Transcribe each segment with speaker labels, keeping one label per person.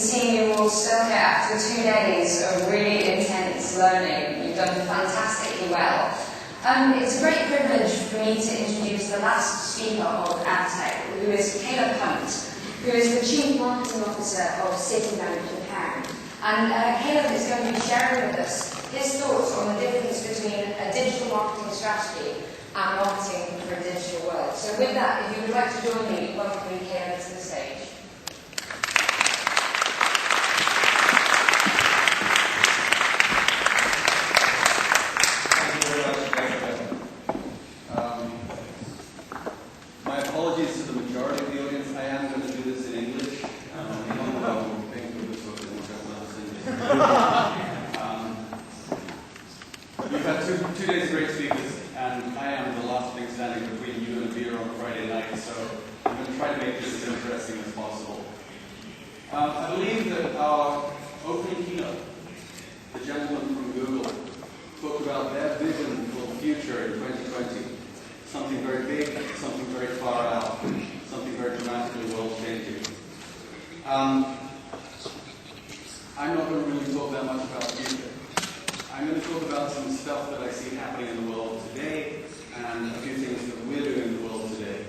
Speaker 1: seeing you all still here after 2 days of really intense learning. You've done fantastically well. It's a great privilege for me to introduce the last speaker of Adtech, who is Caleb Hunt, who is the Chief Marketing Officer of Citibank Japan. And Caleb is going to be sharing with us his thoughts on the difference between a digital marketing strategy and marketing for a digital world. So with that, if you would like to join me, welcome Caleb to the stage.
Speaker 2: My apologies to the majority of the audience. I am going to do this in English. We've had two days of great speakers, and I am the last thing standing between you and a beer on a Friday night, so I'm going to try to make this as interesting as possible. I believe that our opening keynote, the gentleman from Google, talked about their vision for the future in 2020. Something very big, something very far out, something very dramatically world-changing. I'm not going to really talk that much about the future. I'm going to talk about some stuff that I see happening in the world today, and a few things that we're doing in the world today.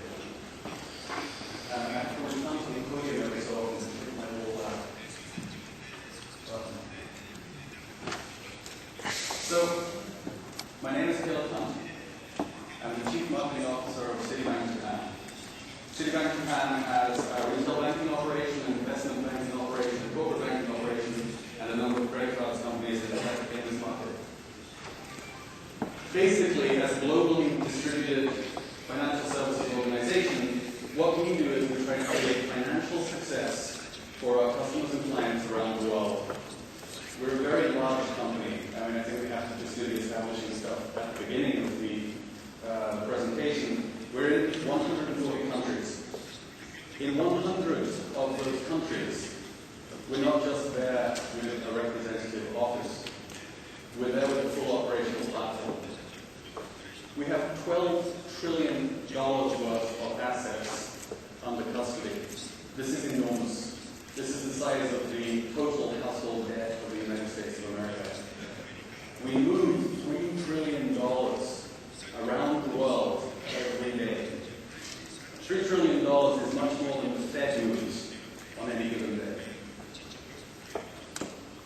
Speaker 2: So, my name is Caleb Hunt. I'm the Chief Marketing Officer of Citibank Japan. Citibank Japan has a retail banking operation, an investment banking operation, a corporate banking operation, and a number of credit cards companies that affect in this market. Basically, as a globally distributed financial services organization, what we do is we try to create financial success for our customers and clients around the world. We're a very large company. I think we have to just do the establishing stuff at the beginning of the presentation. We're in 140 countries. In 100 of those countries, we're not just there with a representative office. We're there with a full operational platform. We have $12 trillion worth of assets under custody. This is enormous. This is the size of the total household debt of the United States of America. We move $3 trillion around the world every day. $3 trillion is much more than the Fed moves on any given day.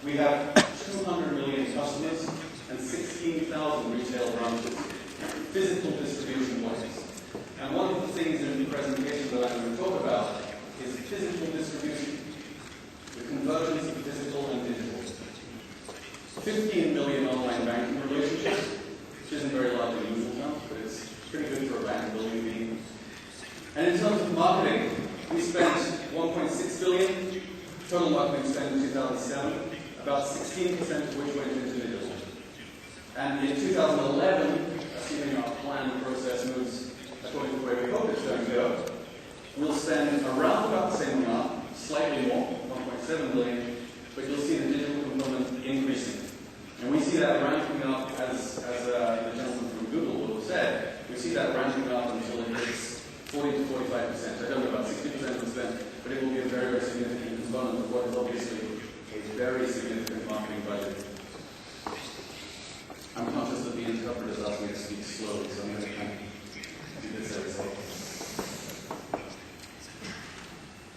Speaker 2: We have 200 million customers and 16,000 retail branches, physical distribution points. And one of the things in the presentation that I'm going to talk about is physical distribution, the convergence of physical and digital. 15 million online banking relationships, which isn't very large in usual terms, but it's pretty good for a bank, believe me. And in terms of marketing, we spent $1.6 billion total marketing spend in 2007, about 16% of which went into digital. And in 2011, assuming our plan process moves according to the way we hope it's going to go, we'll spend around about the same amount, slightly more, 1.7 billion, but you'll see the digital component increasing. And we see that ramping up, as the gentleman from Google will have said, we see that ramping up until it hits 40 to 45%. I don't know about 60% of the spend, but it will be a very, very significant component of what is obviously a very significant marketing budget. I'm conscious that the interpreters ask me to speak slowly, so I'm going to kind of do this every second.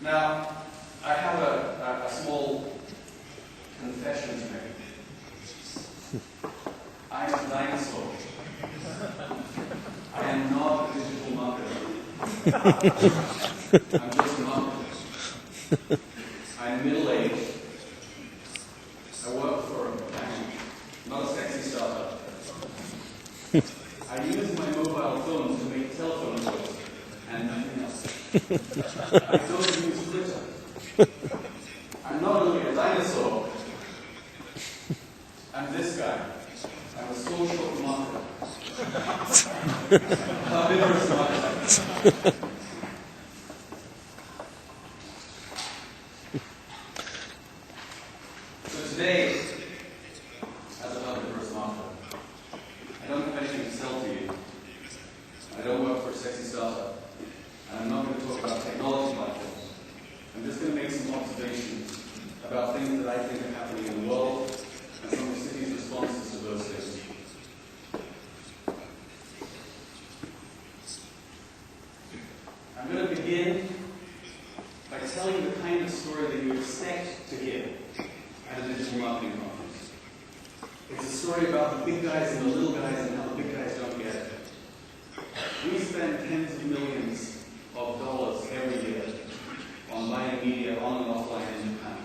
Speaker 2: Now, I have a small confession to make. I'm a dinosaur. I am not a digital marketer. I'm just a marketer. I'm middle-aged. I work for a bank, not a sexy startup. I use my mobile phone to make telephone calls and nothing else. I don't use Twitter. I'm not only a dinosaur, I'm this guy. I'm a social marketer. Carnivorous marketer. So today, as a carnivorous marketer, I don't have anything to sell to you. I don't work for a sexy startup. And I'm not going to talk about technology platforms. I'm just going to make some observations about things that I think are happening in the world and some of the city's responses to those things. I'm going to begin by telling the kind of story that you expect to hear at a digital marketing conference. It's a story about the big guys and the little guys and how the big guys don't get it. We spend tens of millions of dollars every year on buying media on and offline in Japan.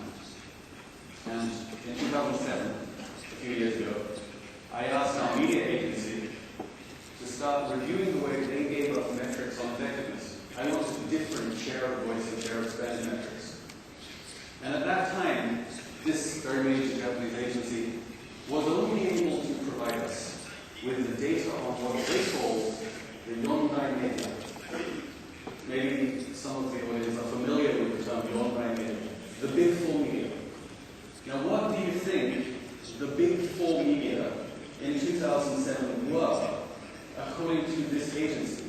Speaker 2: And in 2007, a few years ago, I asked our media agency to start reviewing the way they gave us metrics on effectiveness. I wanted a different share of voice and share of spend metrics. And at that time, this very major Japanese agency was only able to provide us with the data on what they called the Yondai media. Maybe some of the audience are familiar with the term Yondai media, the big four media. Now, what do you think the big four media in 2007 were, according to this agency?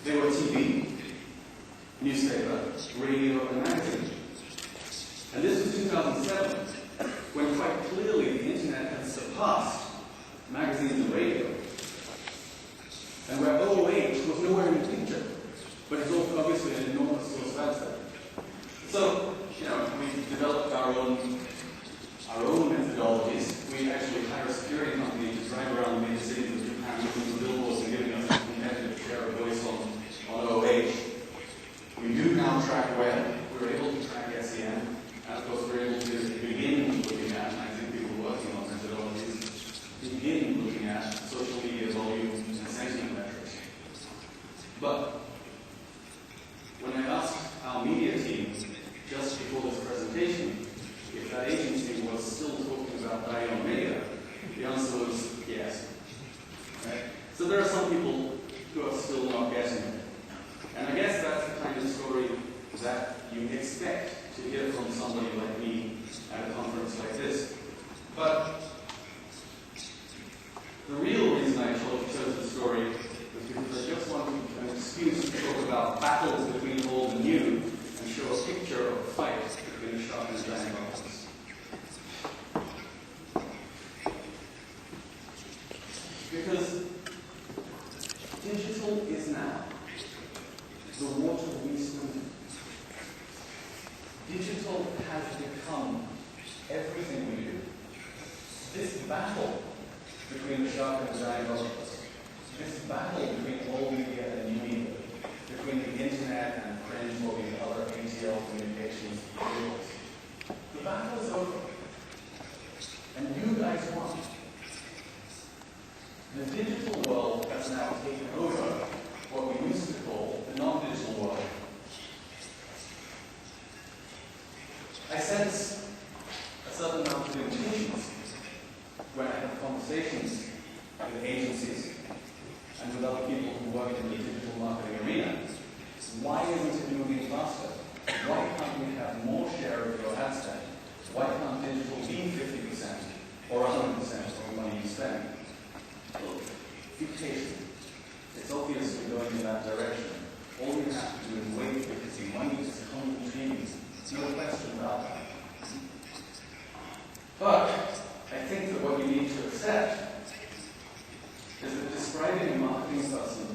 Speaker 2: They were TV, newspaper, radio, and magazine. And this was 2007, when quite clearly the internet had surpassed magazines and radio. And where OOH was nowhere in the picture, but it's also obviously an enormous source of ad spend. So, we developed our own methodologies. We actually hired a security company to drive around the major cities of Japan, looking for billboards and giving us a competitive share of voice on OOH. We do now track web. We were able to track SEM. And of course, we're able to begin looking at, and I think people working on methodologies, begin looking at social media volume and sentiment metrics. But when I asked our media team just before this presentation if that agency was still talking about buying on media, the answer was yes. Right? So there are some people who are still not getting it. And I guess that's the kind of story that you expect to hear from somebody like me at a conference like this. But the real reason I chose the story was because I just wanted an excuse to talk about battles between old and new and show a picture of a fight between a shark and a giant octopus. Because digital is now the water we swim in. Digital has become everything we do. This battle between the shark and the giant octopus, this battle between old media and new media, between the internet and print or the other ATL communications vehicles, the battle is over. And you guys won. The digital world has now taken over what we used to call the non-digital world. I sense a certain amount of impatience when I have conversations with agencies and with other people who work in the digital marketing arena. Why isn't it moving faster? Why can't we have more share of your ad spend? Why can't digital be 50% or 100% of the money you spend? Look, be patient. It's obviously going in that direction. All you have to do is wait because the money is coming to you. No question about that. But I think that what you need to accept is that describing a marketing person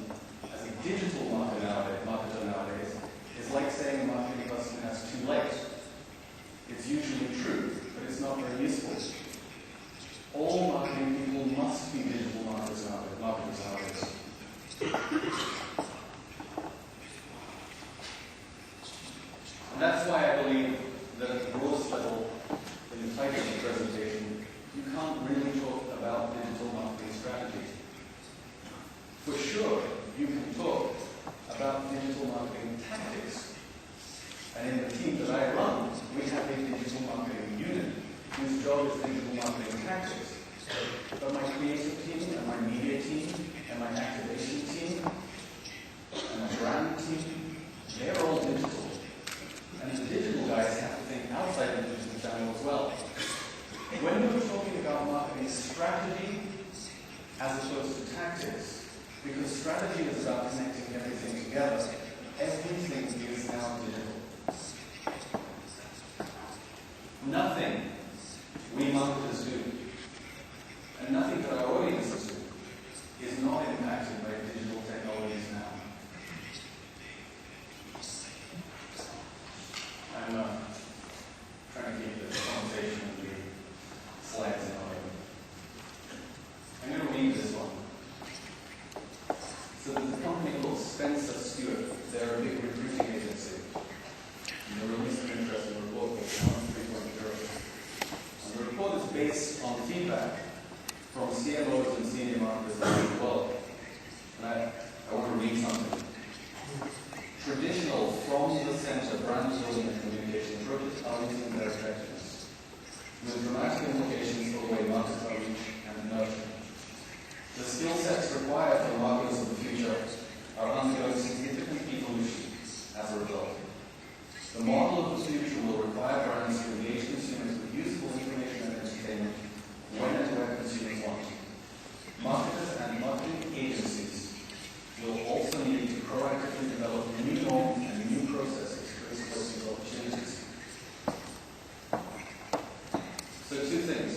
Speaker 2: as a digital marketer nowadays is like saying a marketing person has two legs. It's usually true, but it's not very useful. All marketing people must be digital marketers nowadays. And that's why I believe that at the broadest level, in the title of the presentation, you can't really talk about digital marketing strategy. For sure, you can talk about digital marketing tactics. And in the team that I run, we have a digital marketing unit whose job is digital marketing tactics. But my creative team, and my media team, and my activation team, and my brand team, they're all digital. And the digital guys have to think outside the digital channel as well. When we're talking about marketing strategy as opposed to tactics, because strategy is about connecting everything together, everything is now digital. Nothing we marketers do, and nothing that our audiences do, is not impacted by digital technologies now. I'm trying to keep this conversation and the slides in order. I'm going to read this one. So there's a company called Spencer Stewart. They're a big recruiting agency. And they released an interesting report called Talent 3.0. And the report is based on feedback from CMOs and senior marketers around the world. And I want to read something. Traditional from-the-center brand building and communication approaches are losing their effectiveness, with dramatic implications for the way markets are reached and nurtured. The skill sets required for marketers of the future are undergoing significant evolution as a result. The model of the future will require brands to engage consumers with useful information and entertainment when and where consumers want. Marketers and marketing agencies will also need to proactively develop new norms and new processes to exploit these opportunities. So two things.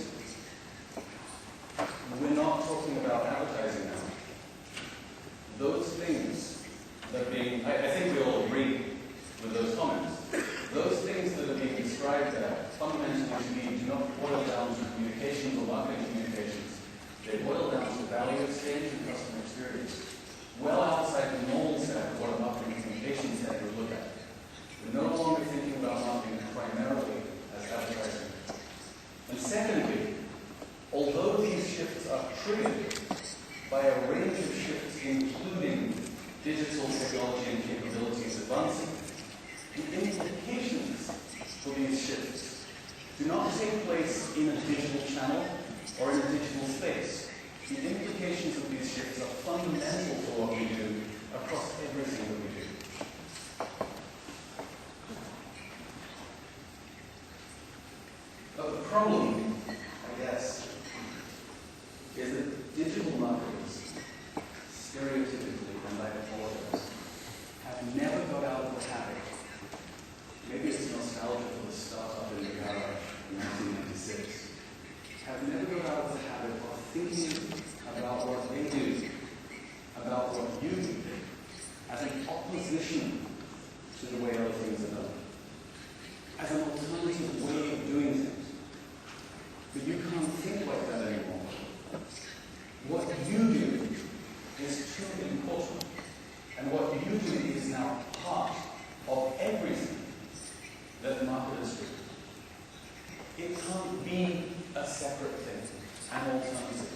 Speaker 2: We're not talking about advertising now. Those things that are being, I think we all agree with those comments. Those things that are being described there fundamentally to me do not boil down to communications or marketing communications. They boil down to value exchange and customer experience. Well outside the normal set of what a marketing communications set would look at. We're no longer thinking about marketing primarily as advertising. And secondly, although these shifts are triggered by a range of shifts, including digital technology and capabilities advancing, the implications for these shifts do not take place in a digital channel or in a digital space. The implications of these shifts are fundamental to what we do across everything that we do. But the problem, I guess, is that digital marketers, stereotypically, and I apologize, have never got out of the habit. Maybe it's nostalgia for the startup in the garage in 1996. Have never got out of the habit of thinking about what they do, about what you do, as an opposition to the way other things are done, as an alternative way of doing things. But you can't think like that anymore. What you do is too important, and what you do is now part of everything that marketers do. It can't be a separate thing, an alternative.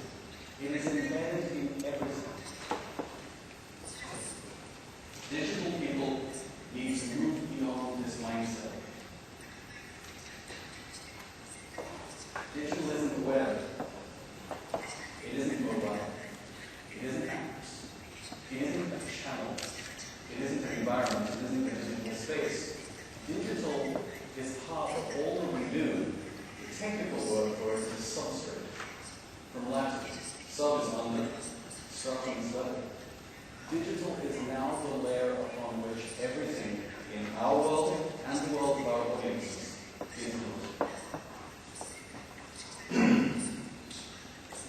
Speaker 2: It is embedded in everything. Digital people need to move beyond this mindset. Digital isn't web. It isn't mobile. It isn't apps. It isn't a channel. It isn't an environment. It isn't a digital space. Digital is part of all that we do. The technical word for it is substrate. From Latin, sub is under, structure is level. Digital is now the layer upon which everything in our world and the world of our audiences is built.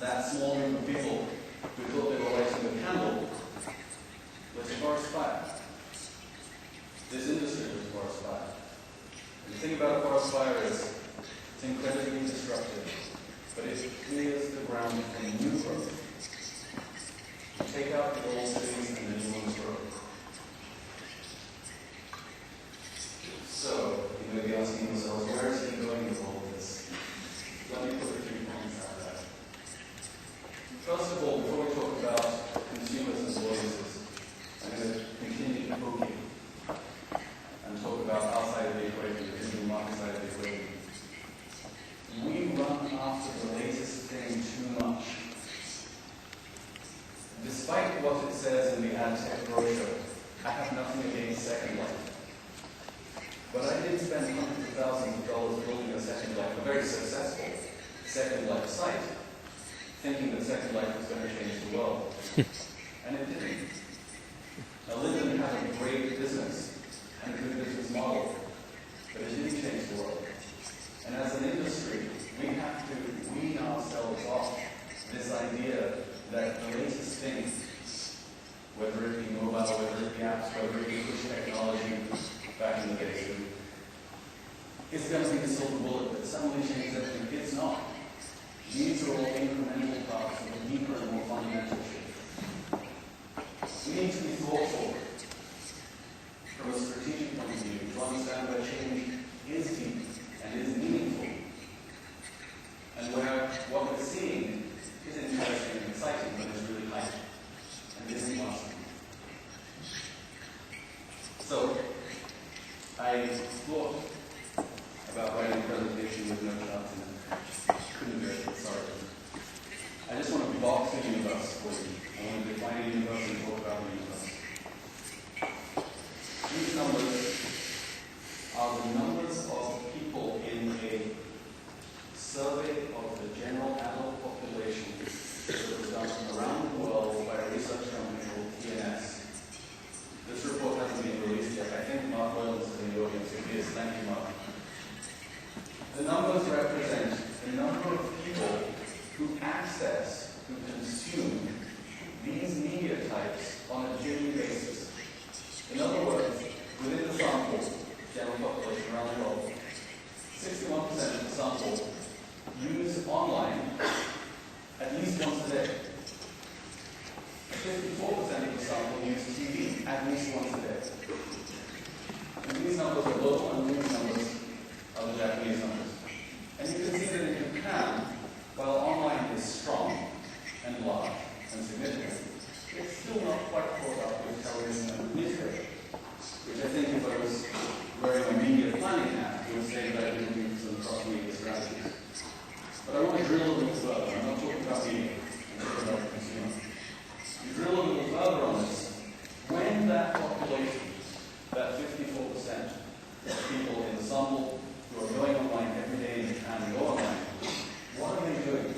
Speaker 2: That small group of people who thought they were lighting a candle was a forest fire. This industry was a forest fire. And the thing about a forest fire is it's incredibly destructive, but it clears the ground for new growth. You take out the old cities and the new ones grow. So, you may be asking yourselves, where is he going with all of this? Let me put a few points out there. First of all, before we talk about consumers and audiences, I'm going to continue to poke you and talk about our side of the equation, the digital market side of the equation. We run after the latest thing too much. Despite what it says in the Adtech brochure, I have nothing against Second Life. But I did spend hundreds of thousands of dollars building a Second Life, a very successful Second Life site, thinking that Second Life was going to change the world. And it didn't. Now, Lyndon had a great business and a good business model, but it didn't change the world. And as an industry, we have to wean ourselves off this idea that the latest thing, whether it be mobile, whether it be apps, whether it be push technology back in the days, is going to be the silver bullet that suddenly changes everything. It's not. These are all incremental parts of a deeper and more fundamental shift. We need to be thoughtful from a strategic point of view to understand where change is deep and is meaningful. And where what we're seeing is interesting and exciting, but is really hype and isn't lasting. So, I thought about writing a presentation with no charts in it. Couldn't do it, sorry. I just want to box the universe for you. I want to define the universe and talk about the universe. These numbers are the numbers of people in a survey of the general adult population that was done around the world by a research company called TNS. This report hasn't been released yet. I think Mark Wellens is in the audience. If he is, thank you, Mark. The numbers represent the number of people who access, who consume these media types on a daily basis. In other words, within the sample, general population around the world, 61% of the sample use online at least once a day. 54% of the sample use TV at least once a day. And these numbers are local, and these numbers are the Japanese numbers. And you can see that in Japan, while online is strong and large and significant, it's still not quite caught up with television and newspaper. Which I think if I was wearing a media planning hat, you would say that I didn't do some cross-media strategies. But I want to drill a little further. I'm not talking about media, I'm talking about consumer. You drill a little further on this. When that population, that 54% of people in the sample who are going online every day in Japan and go online, what are they doing?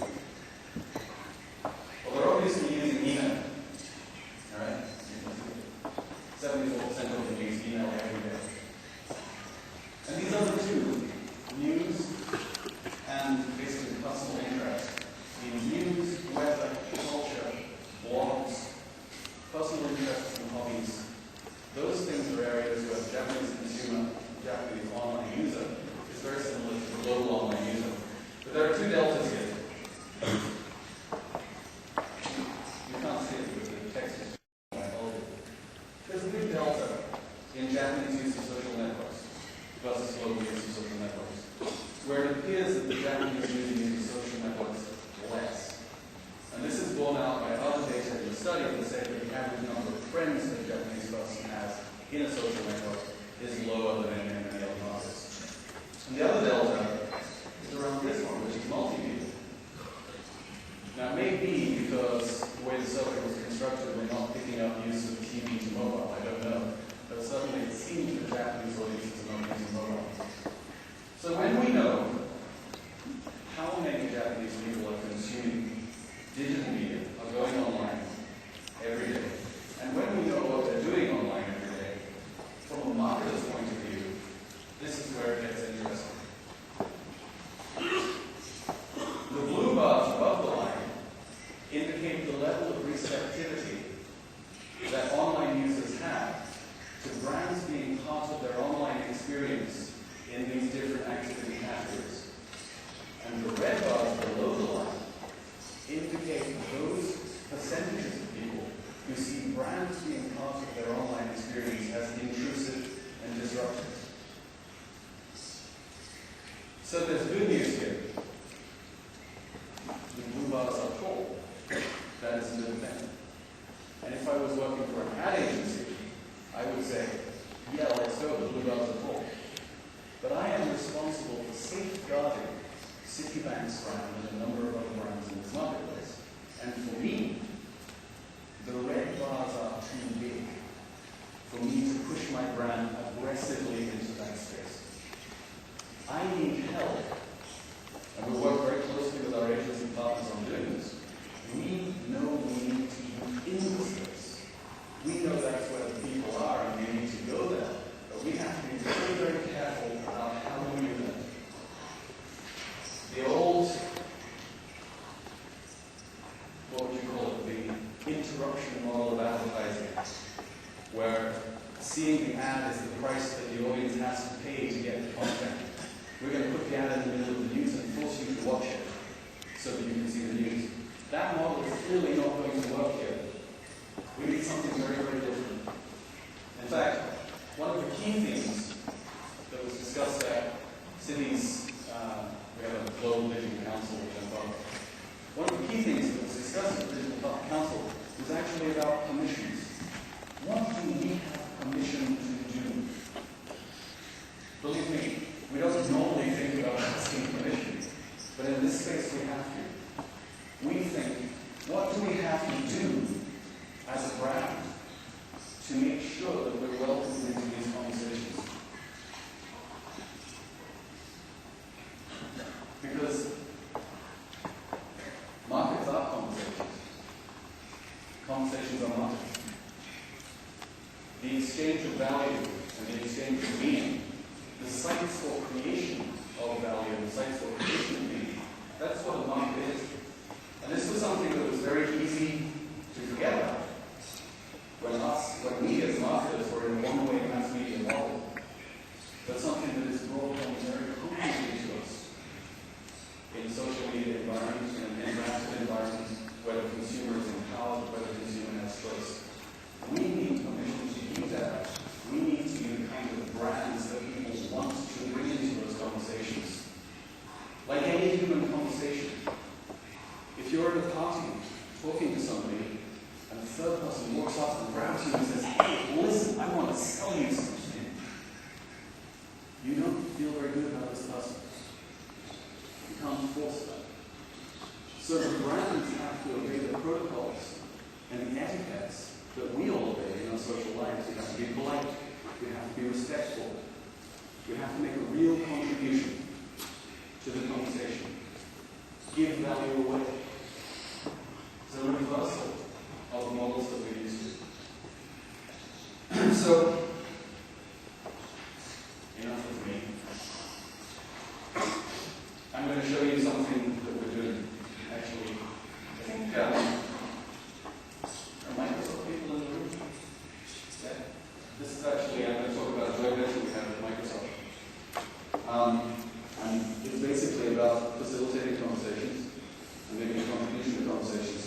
Speaker 2: Well, they're obviously using email. Alright? 74% of them use email every day. And these other two, news and basically personal interest in news, weather, culture, blogs, personal interests and hobbies, those things are areas where the Japanese consumer, the Japanese online user, is very similar to the global online user. But there are two deltas here. You can't see it, but the text is quite old. There's a big delta in Japanese use of social networks versus global use of social networks, where it appears that the Japanese use of social networks less. And this is borne out by other data in the study that say that the average number of friends that a Japanese person has in a social network is lower than in many other markets. And the other delta is around this one, which is multi-view. Now, it may be because the way the survey was constructed, we're not picking up use of TV to mobile, I don't know. But certainly it seems that Japanese audiences are not using mobile. So when we know how many Japanese people are consuming digital media, are going online every day, and when we know what they're doing online every day, from a marketer's point of view, this is where it gets interesting. The blue bars above the line indicate the level of receptivity that online users have to brands being part of their online experience in these different activity categories. And the red bars below the line indicate those percentages of people who see brands being part of their online experience as intrusive and disruptive. So there's good news here. The blue bars are full. That is a good thing. And if I was working for an ad agency, I would say, yeah, let's go, the blue bars are full. But I am responsible for safeguarding Citibank's brand and a number of other brands in this marketplace. And for me, the red bars are too big for me to push my brand aggressively into that space. I need help. And we work very closely with our agency partners on doing this. We know we need to move into the space. We know that's where the people are and we need to go there. But we have to be very, very careful about how we do that. cities, we have a global digital council, which I'm part of. One of the key things that was discussed at the digital council was actually about permissions. What do we have permission to do? Believe me, we don't normally think about asking permission, but in this space we have to. We think, what do we have to do as a brand to make sure that we're welcomed into these conversations? Because markets are conversations. Conversations are markets. The exchange of value and the exchange of meaning, the sites for creation of value and the sites for creation of meaning, that's what a market is. And this was something that was very easy to forget about when we as marketers were in a one-way mass media model. But something that is brought home very concretely to us in social media environments and interactive environments where the consumer is empowered, where the consumer has choice. We need permission to do that. We need to be the kind of brands that people want to bring into those conversations. Like any human conversation, if you're at a party talking to somebody and a third person walks up and grabs you and says, "Hey, listen, I want to sell you something," you don't feel very good about this person. You can't force that. So the brands have to obey the protocols and the etiquettes that we all obey in our social lives. We have to be polite. We have to be respectful. We have to make a real contribution to the conversation. Give value away. It's a reversal of the models that we're used to. So, enough of me. I'm going to show you something that we're doing. Actually, I think are Microsoft people in the room? Yeah. This is actually, I'm going to talk about a joint venture we have with Microsoft. And it's basically about facilitating conversations and making a contribution to conversations.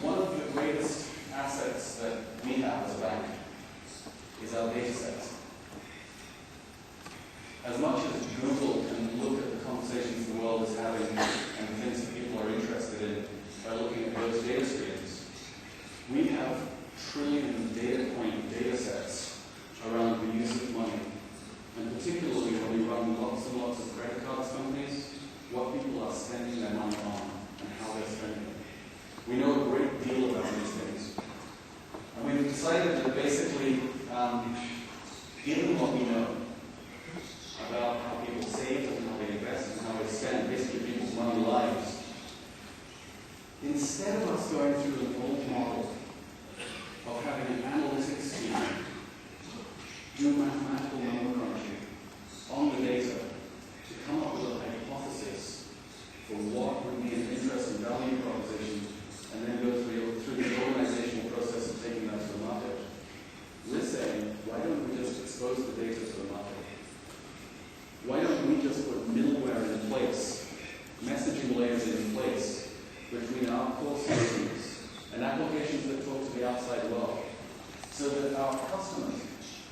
Speaker 2: One of the greatest assets that we have as a bank is our data sets. As much as Google can look at the conversations the world is having and the things that people are interested in by looking at those data streams, we have trillion data point data sets around the use of money. And particularly when we run lots and lots of credit cards companies, what people are spending their money on and how they're spending it. We know a great deal about these things. And we've decided that basically, given what we know about how people save and how they invest and how they spend, basically people's money lives, instead of us going through an old model of having an analytics team do mathematical number crunching on the data to come up with a hypothesis for what would be an interest and value proposition, and then go through the organizational process of taking that to the market. We're saying, why don't we just expose the data to the market? Why don't we just put middleware in place, messaging layers in place between our core systems and applications that talk to the outside world, so that our customers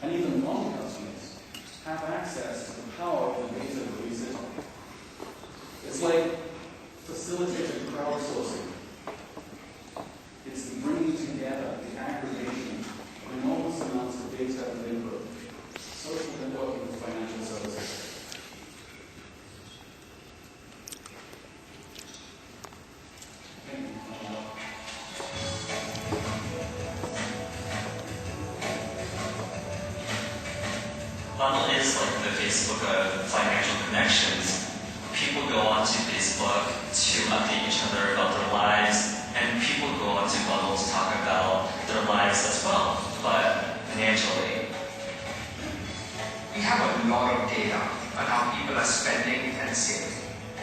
Speaker 2: and even non-customers have access to the power of the data that we sit on. It's like facilitated crowdsourcing. It's the bringing together, the aggregation of enormous amounts of data and input, social networking with financial services.
Speaker 3: Bundle is like the Facebook of financial connections. People go onto Facebook to update each other about their lives, and people go onto Bundle to talk about their lives as well, but financially.
Speaker 4: We have a lot of data on how people are spending and saving.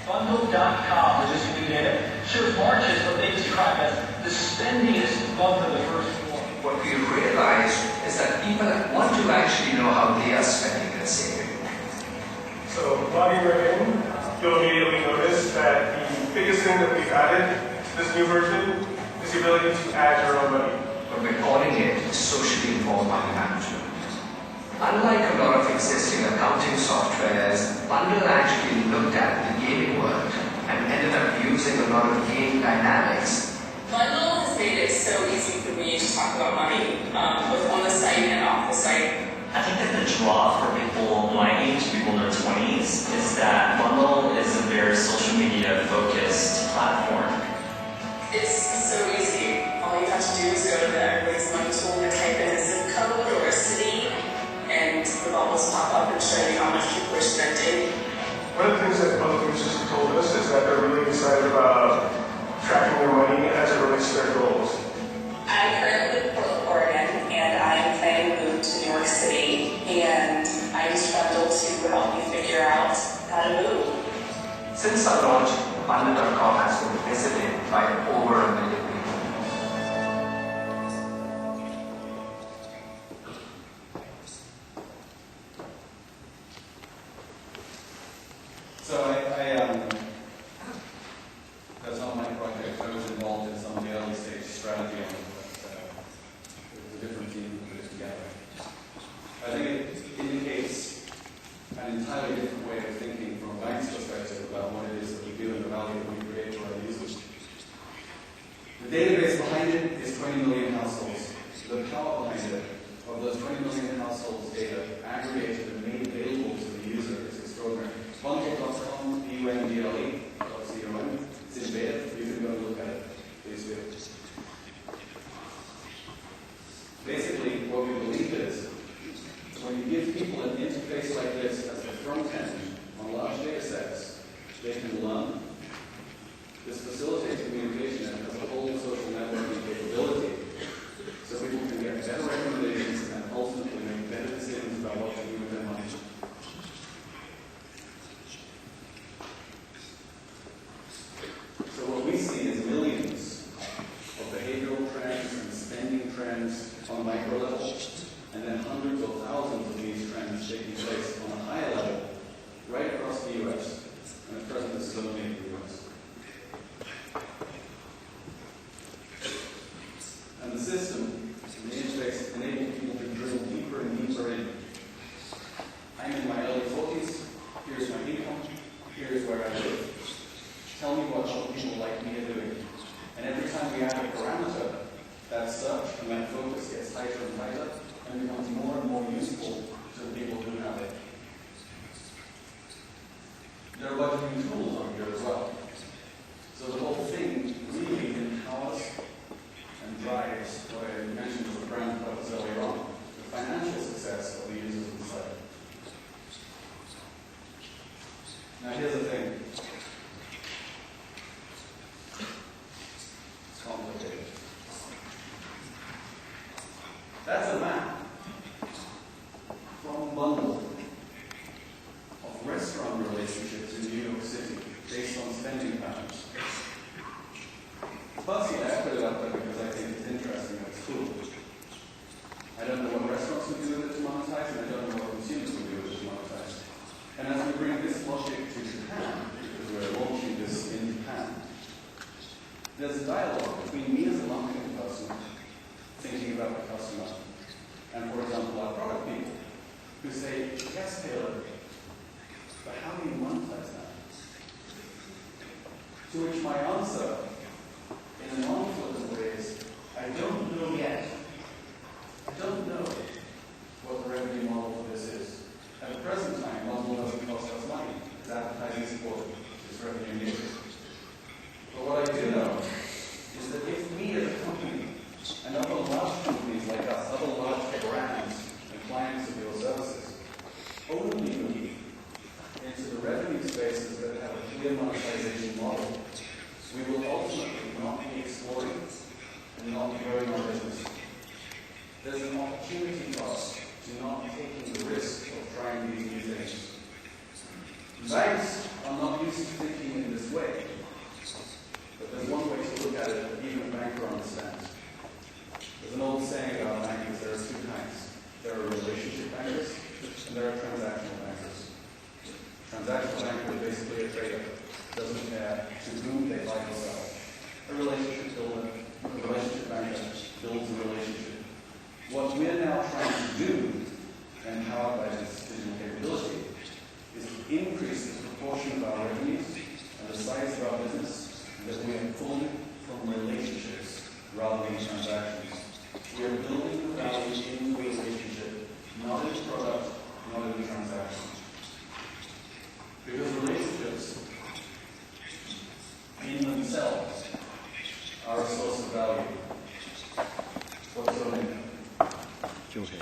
Speaker 5: Bundle.com, which is new data, shows March as what they describe as the spendingest month of the first quarter.
Speaker 4: What we realize is that people want to actually know how they are spending and saving.
Speaker 6: So logging right in, you'll immediately notice that the biggest thing that we've added to this new version is the ability to add your own money.
Speaker 4: But we're calling it socially involved money management. Unlike a lot of existing accounting Bundle actually looked at the gaming world and ended up using a lot of game dynamics.
Speaker 7: Bundle has made it so easy for me to talk about money, both on the site and off the site.
Speaker 3: I think that the draw for people my age, people in their 20s, is that Bundle is a very social media focused platform.
Speaker 7: It's so easy. All you have to do is go to the everybody's money tool and type in a zip code or a city, and the bubbles pop up and show you how much people are spending.
Speaker 6: One of the things that Public Institute told us is that they're really excited about tracking their money as it relates to their goals.
Speaker 7: I currently live in Portland, Oregon, and I am planning to move to New York City, and I use Bundle to help me figure out how to move.
Speaker 4: Since our launch, Bundle.com has been visited by over 1 million people.
Speaker 2: So that's not my project. I was involved in some of the early stage strategy on it, but it was a different team who put it together. I think it indicates an entirely different way of thinking from a bank's perspective about what it is that we do and the value that we create for our users. The database behind it is 20 million households. The power behind it, of those 20 million households data aggregated and made available to the user, is extraordinary. Bundle.com, bundle.com, it's in beta. You can go and look at it. Please do. Basically, what we believe is when you give people an interface like this as the front end on large data sets, they can learn. This facilitates communication and has a whole social networking capability so people can get better recommendations and ultimately make better decisions about what to do with their money. So what we see is millions of behavioral trends and spending trends on a micro level, and then hundreds of thousands of these trends taking place on a higher level right across the U.S. And at present, this is only in the U.S. And the system, the interface, enables people to drill deeper and deeper in. I'm in my early 40s. Here's my income. Here's where I live. Tell me what other people like me are doing. And every time we add a parameter, that search and that focus gets tighter and tighter and becomes more and more useful to the people who have it. There are budgeting tools on here as well. So the whole thing really empowers and drives what I mentioned with brand purpose earlier on, the financial success of the users of the site. Now here's the thing. It's complicated. That's a map from Bundle of restaurant relationships in New York City based on spending patterns. Personally, I put it up there because I think it's interesting and it's cool. I don't know what restaurants would do with it to monetize, and I don't know what consumers would do with it to monetize. And as we bring this logic to Japan, because we're launching this in Japan, there's a dialogue between me as a marketing person thinking about the customer, and for example, our product people, who say, yes, Taylor, but how do you monetize that? To which my answer, in a non-flippant way, is, I don't know yet. I don't know what the revenue model for this is. At the present time, Bundle doesn't cost us money. It's advertising support, it's revenue engagement. But what I do know is that if we as a company and other large companies like us, other large brands and clients of your services, only move into the revenue spaces that have a clear monetization model, we will ultimately not be exploring and not be growing our business. There's an opportunity cost to not taking the risk of trying these new things. Banks are not used to thinking in this way, but there's one way to look at it that even a banker understands. There's an old saying about bankers, there are two kinds. There are relationship bankers, and there are transactional bankers. Transactional banker is basically a trader. Doesn't care to whom they buy or sell. A relationship builder, a relationship banker builds a relationship. What we're now trying to do, empowered by this digital capability, is to increase the proportion of our revenues and the size of our business that we are pulling from relationships rather than transactions. We are building the value in the relationship, not in the product, not in the transaction. Because relationships in themselves are a source of value. What's your name?
Speaker 8: Kyohei.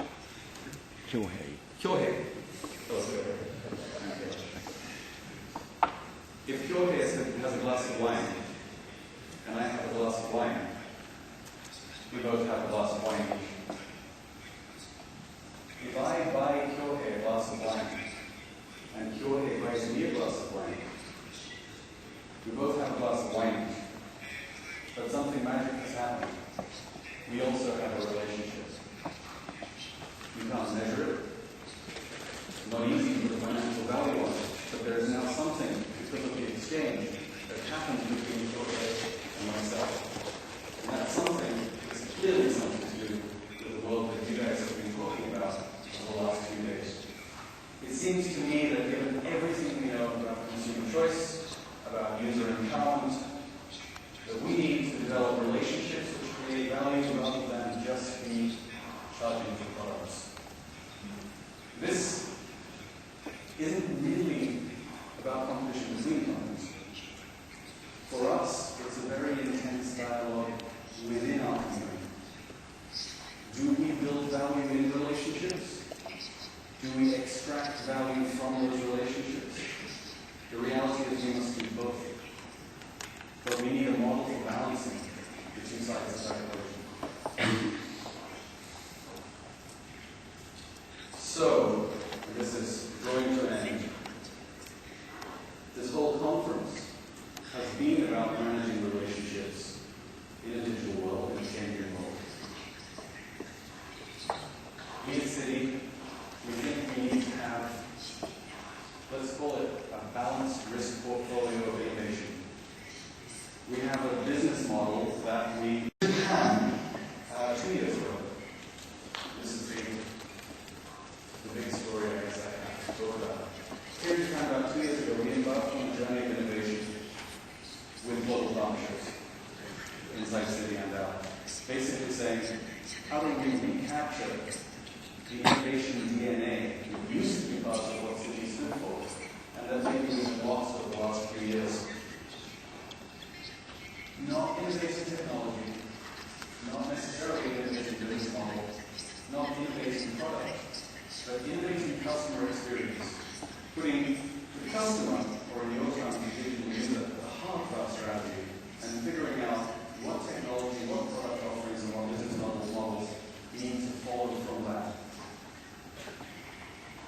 Speaker 2: Kyohei. If Kyohei has a glass of wine, and I have a glass of wine, we both have a glass of wine each. If I buy Kyohei a glass of wine, and Kyohei buys me a glass of wine, we both have a glass of wine each. But something magic has happened. We also have a relationship. You can't measure it. It's not easy to put financial value on it, but there is now something, because of the exchange, that happens between Kyohei and myself. And that something is clearly something to do with the world that you guys have been talking about for the last few days. It seems to me that given everything we know about consumer choice, about user empowerment, that we need to develop relationships which create value rather than just be charging for products. This isn't really about competition between companies. For us, it's a very intense dialogue within our company. Do we build value in relationships? Do we extract value from those relationships? The reality is we must do both. But we need a model for balancing the two sides of that equation. So, this is drawing to an end. This whole conference has been about managing relationships in a digital world, in a changing world. We at Citi, we think we need to have, let's call it a balanced risk portfolio of innovation. We have a business model that we had 2 years ago. This is the big story I guess I have to talk about. Here in Japan, about 2 years ago, we embarked on a journey of innovation with global partnerships inside Citi and out. Basically saying, how do we recapture the innovation DNA that used to be part of what Citi stood for, and that maybe we've lost over the last few years? Not innovating technology, not necessarily innovating business model, not innovating product, but innovating customer experience. Putting the customer, or in your terms, the digital user, at the heart of our strategy, and figuring out what technology, what product offerings, and what business models need to follow from that.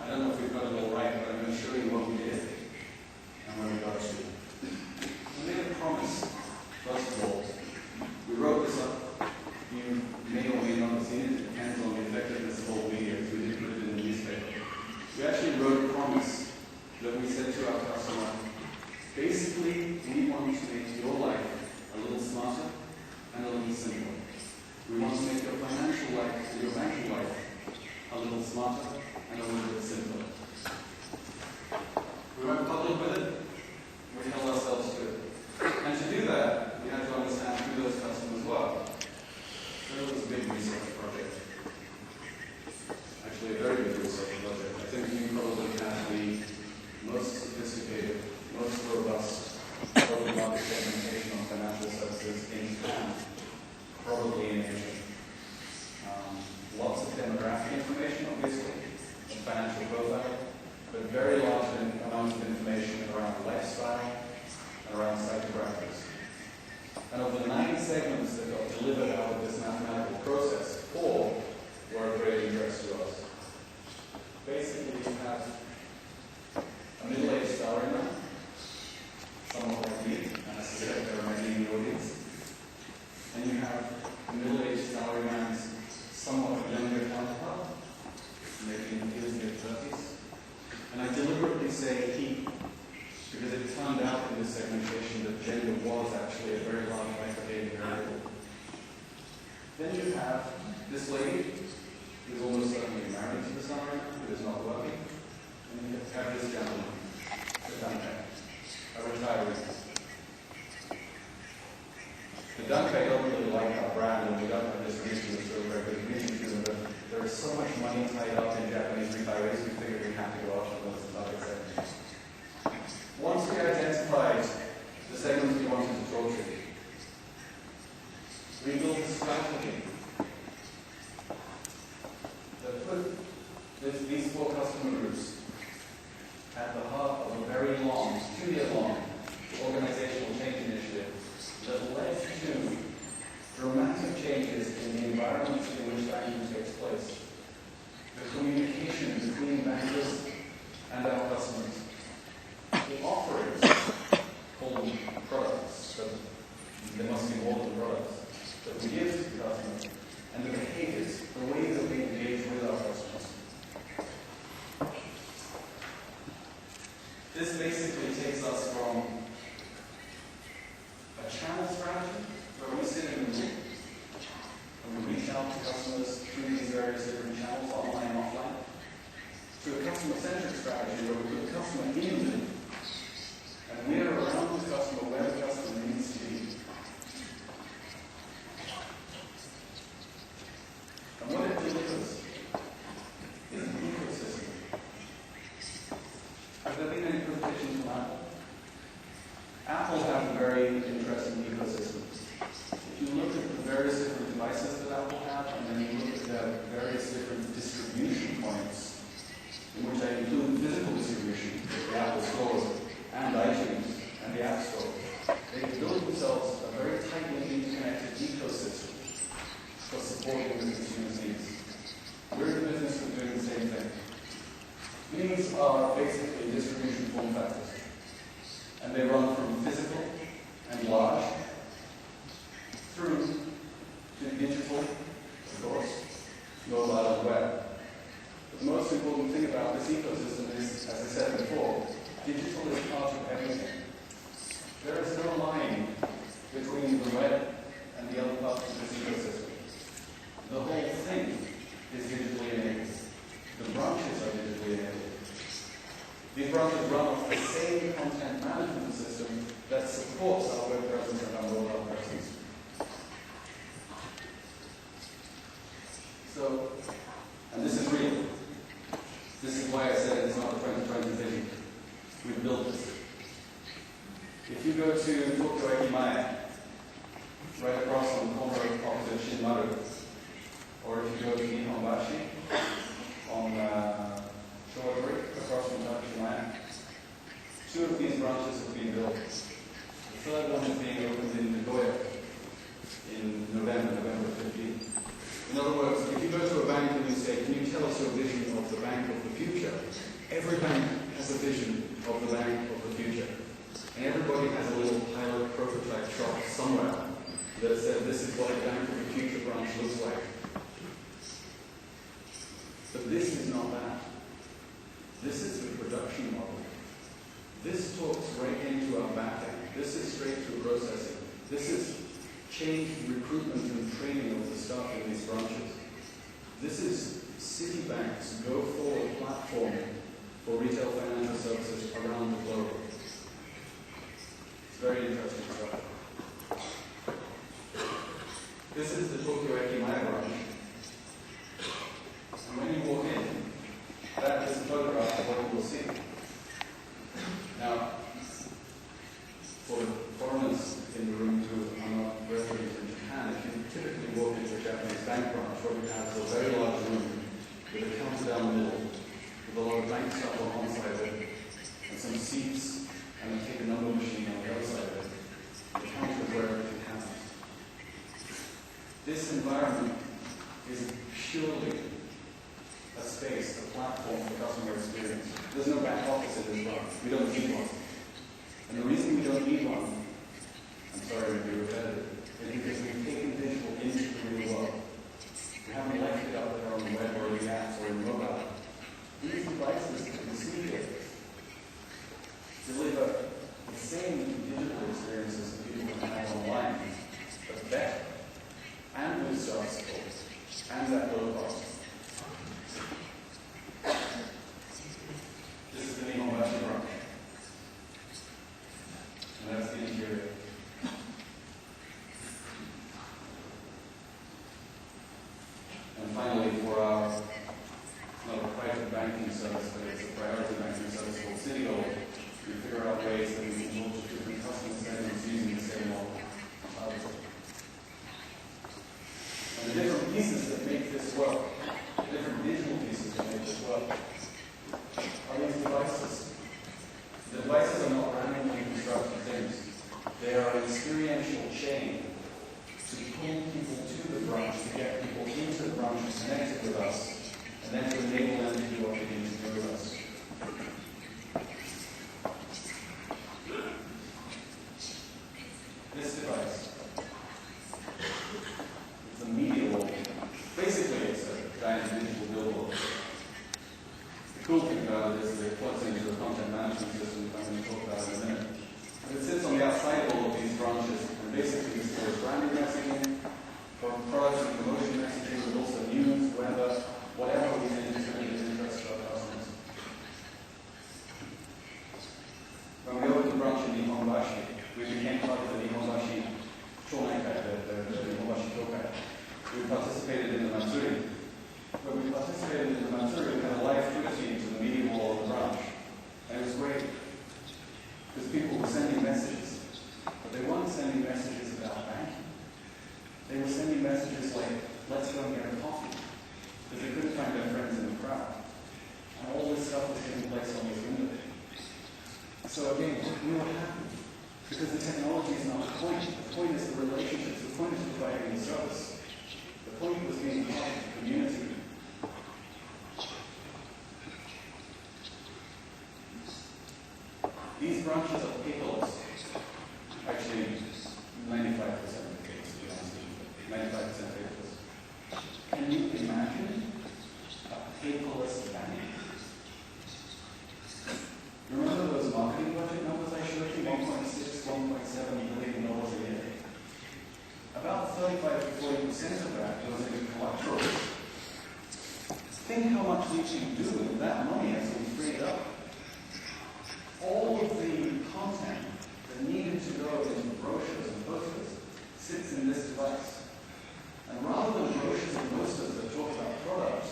Speaker 2: I don't know if we've got it all right, but I'm going to show you what we did and where we got to. We made a promise. First of all, we wrote this up. You may or may not have seen it. It depends on the effectiveness of all media, because we didn't put it in the newspaper. We actually wrote a promise that we said to our customer, basically, we want to make your life a little smarter and a little simpler. We want to make your financial life and your banking life a little smarter and a little bit simpler. We went public with it. We held ourselves to it. And to do that, we had to understand who those customers were. So it was a big research project. Actually, a very big research project. I think you probably have the most sophisticated, most robust total market segmentation of financial services in Japan, probably in Asia. Lots of demographic information, obviously, and financial profile, but very large amounts of information around lifestyle and around psychographics. And of the 9 segments that got delivered out of this mathematical process, 4 were of great interest to us. Basically, you have a middle-aged salaryman, somewhat like me, and I suspect there are many in the audience. And you have a middle-aged salaryman's somewhat younger counterpart, maybe in his mid-30s. And I deliberately say he, because it turned out in this segmentation that gender was actually a very large bifurcating variable. Then you have this lady, who is almost certainly married to the salaryman, who is not working. And you have this gentleman, money tied up in Japanese retirees, we figured we had to go after those target segments. Once we identified the segments we wanted to talk to, we built a strategy that put these four customer groups at the heart of a very long, 2-year-long organizational change initiative that led to dramatic changes in the environment in which banking takes place, the communication between bankers and our customers, the offerings called products, but there must be more than products, that we give to the customers, and the behaviors, the way that we engage with our customers. This basically takes us from a channel strategy, where we sit in the room and we reach out to customers through these various different channels, online and offline, to a customer-centric strategy where we put the customer in the room and we're around the customer where the customer needs to be. And what it delivers is an ecosystem. Have there been any presentations from Apple? Apple has a very interesting ecosystem. If you look at the various different devices that Apple have, and then you look at their various different distribution points, in which I include physical distribution, the Apple Store, and iTunes, and the App Store, they've built themselves a very tightly interconnected ecosystem for supporting the consumer's needs. We're in the business of doing the same thing. These are basically distribution form factors, and they run from physical and large through to digital, of course, mobile and web. But the most important thing about this ecosystem is, as I said before, digital is part of everything. There is no line between the web and the other parts of this ecosystem. The whole thing is digitally enabled. The branches are digitally enabled. These branches run off the same content management system that supports our web presence and our mobile presence. So, and this is real. This is why I said it's not a 2020 vision. We've built this. If you go to Tokyo Ekimaya, right across on the corner opposite Shinmaru, or if you go to Nihonbashi on Showadori, across from Takashimaya, 2 of these branches have been built. The third one is being opened in Nagoya in November 15. In other words, if you go to a bank and you say, can you tell us your vision of the bank of the future? Every bank has a vision of the bank of the future. And everybody has a little pilot prototype shop somewhere that says this is what a bank of the future branch looks like. But this is not that. This is the production model. This talks right into our backend. This is straight through processing. This is change recruitment and training of the staff in these branches. This is Citibank's go-forward platform for retail financial services around the globe. It's very interesting stuff. This is the Tokyo Ekimaya branch. And when you walk in, that is a photograph of what you will see. Now, for the foreigners in the room who are not residents in Japan, if you typically walk into a Japanese bank branch, what you have is a very large room with a counter down the middle, with a lot of bank stuff on one side of it, and some seats, and a take a number machine on the other side of it. The counter is where everything happens. This environment is purely a space, a platform for customer experience. There's no back office in this branch. We don't need one. And the reason we don't need one, I'm sorry to be repetitive, is because we've taken digital into the real world. We haven't left it out there on the web or the apps or in mobile. These devices that we see here deliver the same digital experiences that people can have online, but better, and with SaaS tools, and at low cost. This is the Nihonbashi branch. And that's the interior. And finally, for our connect with us, and then to enable them to do what they need to do with us. This device, it's a media wall. Basically, it's a giant digital billboard. The cool thing about it is that it plugs into the content management system that I'm going to talk about in a minute. But it sits on the outside of all of these branches, and basically stores branding messaging, products and promotion messaging, but also news, weather, whatever we think is going to be of interest to our customers. When we opened the branch in Nihonbashi, we became part of the Nihonbashi Chonaikai, the Nihonbashi Tokai. We participated in the Matsuri. When we participated in the Matsuri, we had a live Twitter feed to the media wall of the branch. And it was great, because people were sending messages. But they weren't sending messages about banking. They were sending messages like, let's go and get a coffee. Because they couldn't find their friends in the crowd. And all this stuff was taking place on this window. So again, what happened? Because the technology is not the point. The point is the relationships. The point is providing the service. The point was being part of the community. These branches are paperless. Actually, 95% of the case, to be honest with you. 95% paperless. Can you imagine a paperless bank? Remember those marketing budget numbers I showed you? 1.6, 1.7 billion dollars a year. About 35 to 40% of that goes into collateral. Think how much we can do with that money as we free it up. All of the content that needed to go into brochures and posters sits in this device. And rather than brochures and posters that talk about product,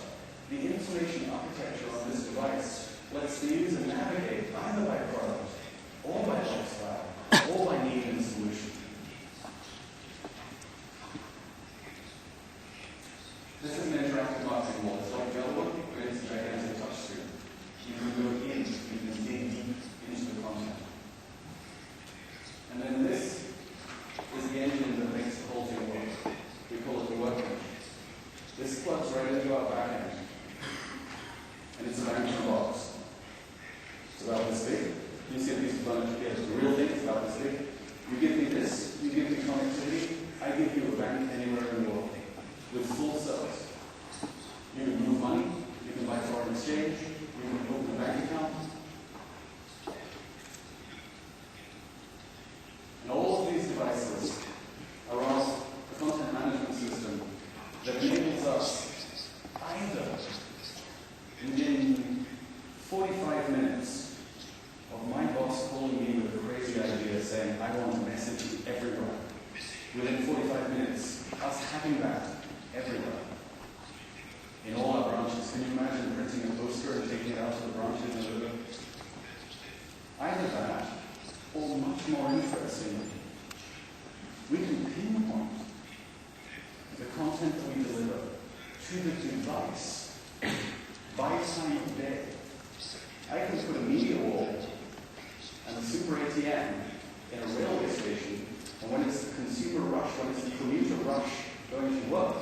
Speaker 2: the information architecture on this device lets the user navigate either by product, or by lifestyle, or by need and solution. This is an interactive marketing wall. It's like the other one, but it's a gigantic touch screen. You can go in, you can dig deep into the content. And then this is the engine that makes the whole thing work. We call it the workbench. This plugs right into our back end. And it's a banking box. It's about this big. You see a piece of furniture here. The real thing is about this big. You give me this, you give me connectivity, I give you a bank anywhere in the world with full service. You can move money, you can buy foreign exchange, you can open a bank account. And all of these devices are on the content management system that enables us either within 45 minutes of my boss calling me with a crazy idea saying, I want to message you everywhere. Within 45 minutes, us having that everywhere. In all our branches. Can you imagine printing a poster and taking it out to the branches and deliver? Either that, or much more interestingly, we can pinpoint the content that we deliver to the device by time of day. I can put a media wall and a super ATM in a railway station, and when it's the consumer rush, when it's the commuter rush going to work,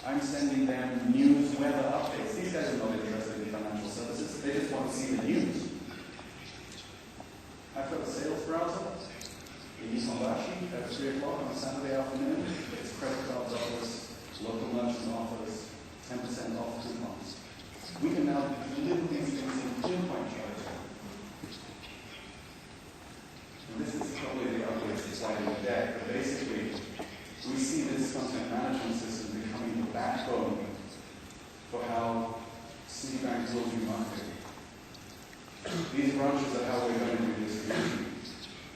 Speaker 2: I'm sending them news, weather updates. These guys are not interested in financial services. They just want to see the news. I've got a sales browser in Nihonbashi at 3 o'clock on a Saturday afternoon. It's credit cards offers, local merchant offers, 10% off coupons. We can now deliver these things in pinpoint charging. And this is probably the ugliest slide in the deck, but basically, we see this content management system becoming the backbone for how Citibank will do marketing. These branches are how we're going to do distribution.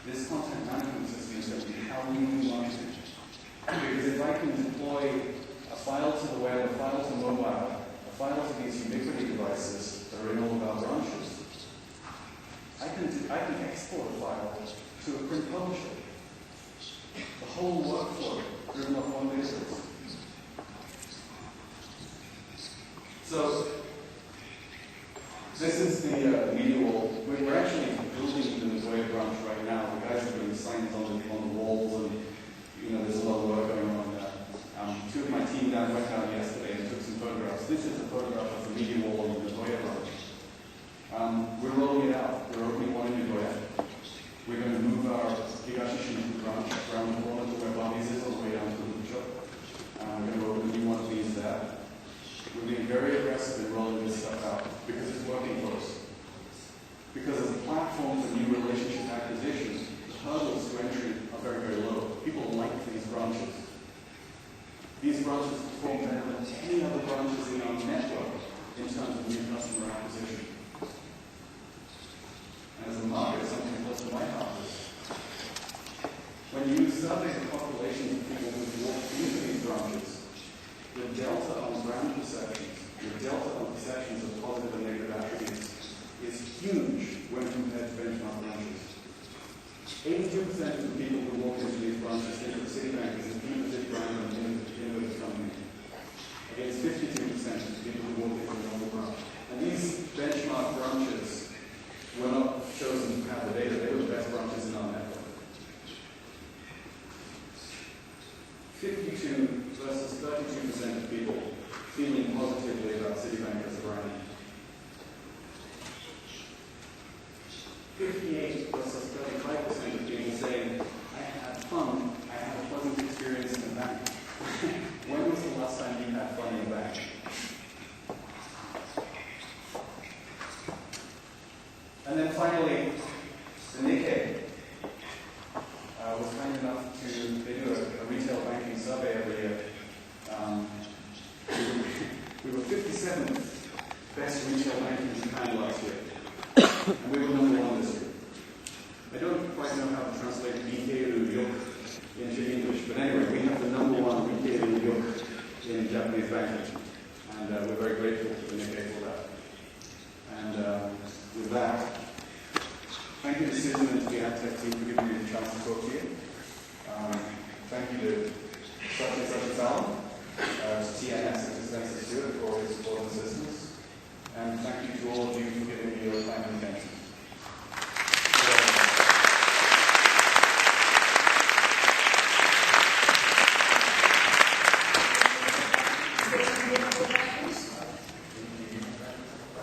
Speaker 2: This content management system is going to be how we do marketing. Because if I can deploy a file to the web, a file to mobile, a file to these ubiquity devices that are in all of our branches, I can export a file to a print publisher. The whole workflow driven off one basis. So, this is the media wall. We're actually building the Nagoya branch right now. The guys are doing signs on the walls, and there's a lot of work going on Two of my team went down yesterday and took some photographs. This is a photograph of the media wall in the Nagoya branch. We're rolling it out. We're opening one in Nagoya. We're going to move our Higashi branch around the corner to where Barney's is on the way down to the shop. We're going to open a new one of these there. We're being very aggressive in rolling this stuff out because it's working for us. Because as a platform for new relationship acquisition, the hurdles to entry are very, very low. People like these branches. These branches perform better than any other branches in our network in terms of new customer acquisition. And as a market, something close to my heart is when you survey the population of people who walk into these branches, the delta on brand perceptions, the delta on perceptions of positive and negative attributes is huge when compared to benchmark branches. 82% of the people who walk into these branches think of Citibank as an innovative brand and an innovative company, against 52% of the people who walk into a normal branch. And these benchmark branches were not chosen to have the data, they were the best branches in our network. 52 versus 32% of people feeling positively about Citibank as a brand. 58 versus 35% of people saying, I had fun, I had a pleasant experience in the bank. When was the last time you had fun in the bank? And then finally, the Nikkei was kind enough to, they do a retail banking survey every year. We were 57th best retail bank in Japan last year. And we were number one this year. I don't quite know how to translate Rikeiru Ryoku into English, but anyway, we have the number one Rikeiru Ryoku in Japanese banking. And we're very grateful to the Nikkei for that. And with that, thank you to Susan and to the Adtech team for giving me the chance to talk to you. Thank you to Satya Salam, to TNS and to Spencer Stewart for all his support and assistance. And thank you to all of you for giving me your time and attention.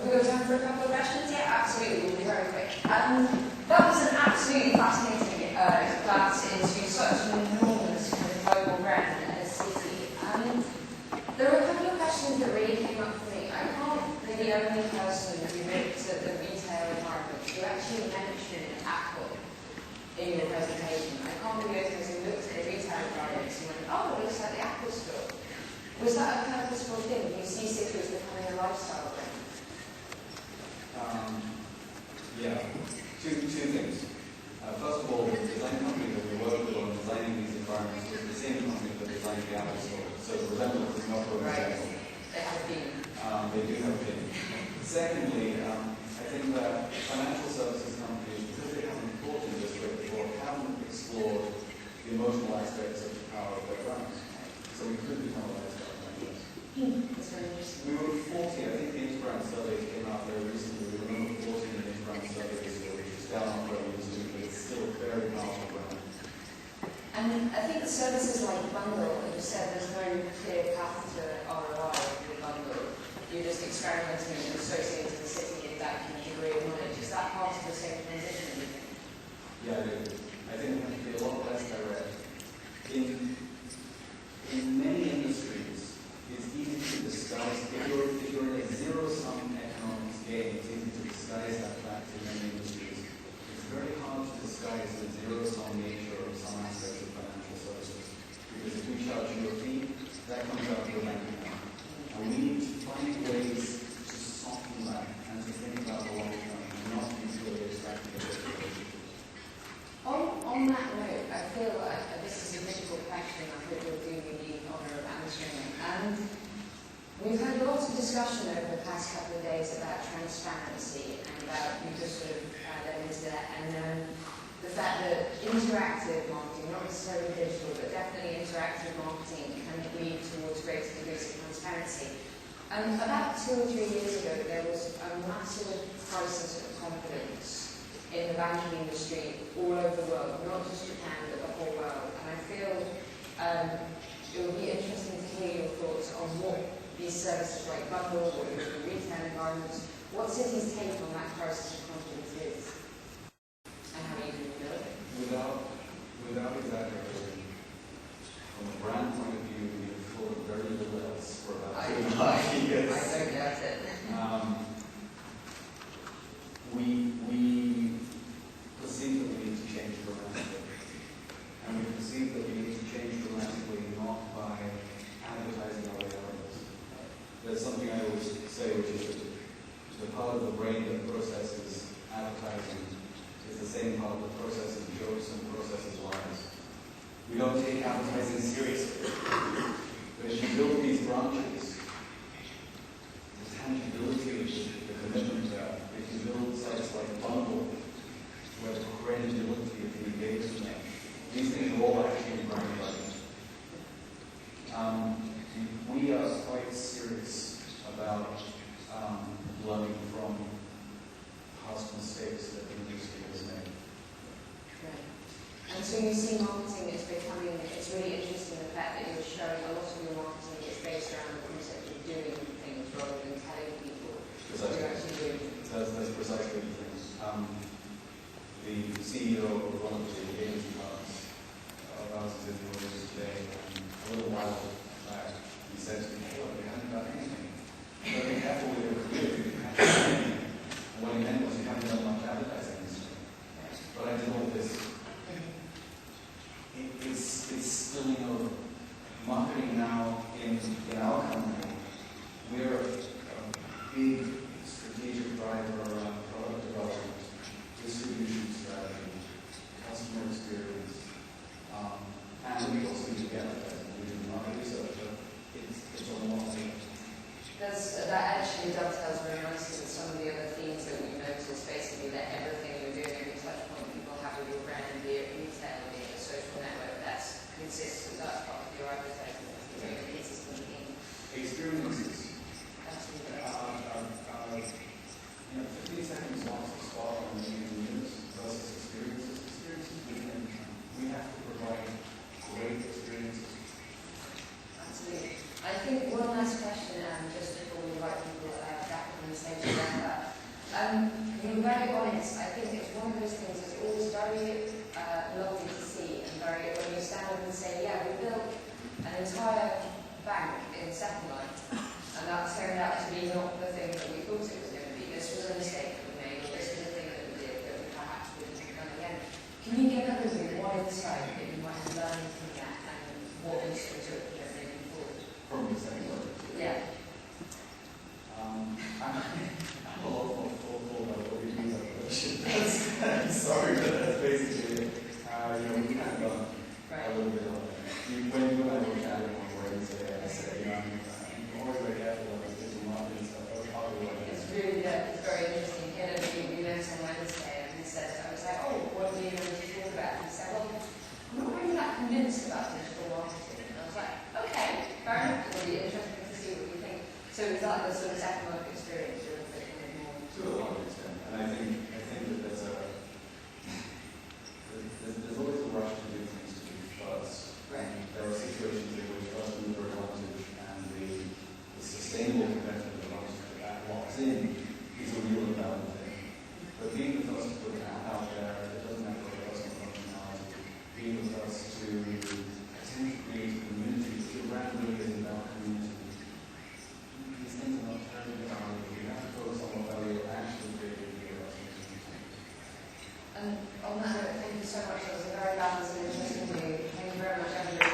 Speaker 1: We go time for a couple of questions? Yeah, absolutely. We'll be very quick. That was an absolutely fascinating glance into such an enormous kind of global brand as Citi. There were a couple of questions that really came up for me. I can't be the only person who looked at the retail environment who actually mentioned Apple in your presentation. I can't be the only person who looked at the retail environment and went, oh, it looks like the Apple Store. Was that a purposeful thing? Do you see Citi as becoming a lifestyle brand?
Speaker 2: Yeah, two things. First of all, the design company that we worked with on designing these environments was the same company that designed the Apple Store. So the resemblance is not coincidental.
Speaker 1: They have a theme.
Speaker 2: They do have a theme. Secondly, I think that financial services companies, because they haven't thought in this way before, haven't explored the emotional aspects of the power of their brands. So we could become a lifestyle brand.
Speaker 1: That's very interesting.
Speaker 2: We were 40, I think the Instagram survey came out very recently. We were number 40 in the Instagram survey this year, which is down on where we used to be, but it's still a very powerful brand.
Speaker 1: And I think the services like bundle, like you said, there's no clear path to ROI with bundle. You're just experimenting and associating the city with that kind of degree of knowledge. Is that part of the same transition, do you think?
Speaker 2: Yeah, I do. I think we have to be a lot less direct. In many industries, it's easy to disguise, if you're in a zero-sum economics game, it's easy to disguise that fact in many industries. It's very hard to disguise the zero-sum nature of some aspects of financial services. Because if we charge you a fee, that comes out of your bank account. And we need to find ways to soften that and to think about the long term and not be purely extracting the relationship.
Speaker 1: On that note, I feel like this is a difficult question. I hope you'll do me the honour of answering it. We've had lots of discussion over the past couple of days about transparency and about, you just sort of led into that, and the fact that interactive marketing, not necessarily digital, but definitely interactive marketing can lead towards greater degrees of transparency. About 2 or 3 years ago, there was a massive crisis of confidence in the banking industry all over the world, not just Japan, but the whole world. And I feel it would be interesting to hear your thoughts on what these services like bundle or the retail environments, what City's take on that crisis of confidence is, and how you can build it.
Speaker 9: Without exaggerating, from a brand point of view, we have thought very little else for about 2.5 years.
Speaker 1: I don't doubt it.
Speaker 9: We perceive that we need to change dramatically. And we perceive that we need to change dramatically not by advertising our way out of this. There's something I always say, which is that the part of the brain that processes advertising is the same part that processes jokes and processes lies. We don't take advertising seriously. But if you build these branches, the tangibility of the commitment there, if you build sites like Bundle, where the credibility of the engagement, these things are all actually brand right. We are quite serious about learning from past mistakes that the industry has made.
Speaker 1: Right. And so you see marketing is becoming, it's really interesting the fact that you're showing a lot of your marketing is based around the concept of doing things rather than telling people what you're actually doing.
Speaker 9: That's precisely the thing. The CEO of one of the agency firms of ours is in the audience today, and a little while back, he said to me, "Hey, look, we haven't done anything. So be careful with your career, you haven't done anything." And what he meant was, you haven't done much advertising this year. But I did all this. It's spilling over. Marketing now in our company, we're a big strategic driver around product development, distribution strategy, customer experience, and we also do advertising. We do market research, but it's a lot of things.
Speaker 1: That actually dovetails very nicely with some of the other themes that we've noticed, basically that everything you're doing, every touch point people have with your brand, be it retail, be it a social network, that's consistent, that's part of your advertising, that's the very consistent theme.
Speaker 9: Experiences.
Speaker 1: Absolutely.
Speaker 9: 15 seconds off the spot on the news versus experiences. Experiences we have to provide great experiences.
Speaker 1: Absolutely. I think one last question, just before we invite people back on the stage to wrap up. You're very honest. I think it's one of those things that's always very lovely to see, and very, when you stand up and say, yeah, we built an entire bank in Second Line, and that turned out to be not the thing that we thought it was going to be. This was a mistake that we made, or this was a thing that we did that we perhaps wouldn't have done again. Can you give us one insight that you might have learned from that, and what we should do moving forward?
Speaker 9: From the same word.
Speaker 1: Yeah.
Speaker 9: I'm a lot more thoughtful about what we do as a relationship. I'm sorry, but that's basically it. We kind of done a little bit of it. When you and I were chatting on Wednesday, I said, I'm always very careful about digital marketing stuff. That was part of what I did.
Speaker 1: It's really good. It's very interesting. He had a meeting we met on Wednesday, and he said, I was like, oh, what do you want to talk about? And he said, well, I'm not really that convinced about digital marketing. And I was like, okay, fair enough. It'll be interesting to see what you think. So is that the sort of second work experience you're thinking more?
Speaker 9: To a large extent. And I think that there's always a rush to do things to do first.
Speaker 1: Right.
Speaker 9: There are situations in which first mover advantage and the sustainable competitive advantage that locks in is a real and valid thing. But being the first to put an app out there, it doesn't have to be personal functionality. Being the first to attempt to create a community, because your brand really is about community. These things are not terribly valuable. You have to focus on what value you're actually creating for your customers.
Speaker 1: And on that note, thank you so much. It was a very balanced and interesting meeting. Thank you very much, everybody.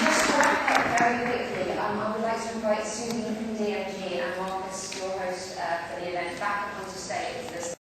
Speaker 1: Just to wrap up very quickly, I would like to invite Susan from DMG and Marcus, your host for the event, back up onto stage.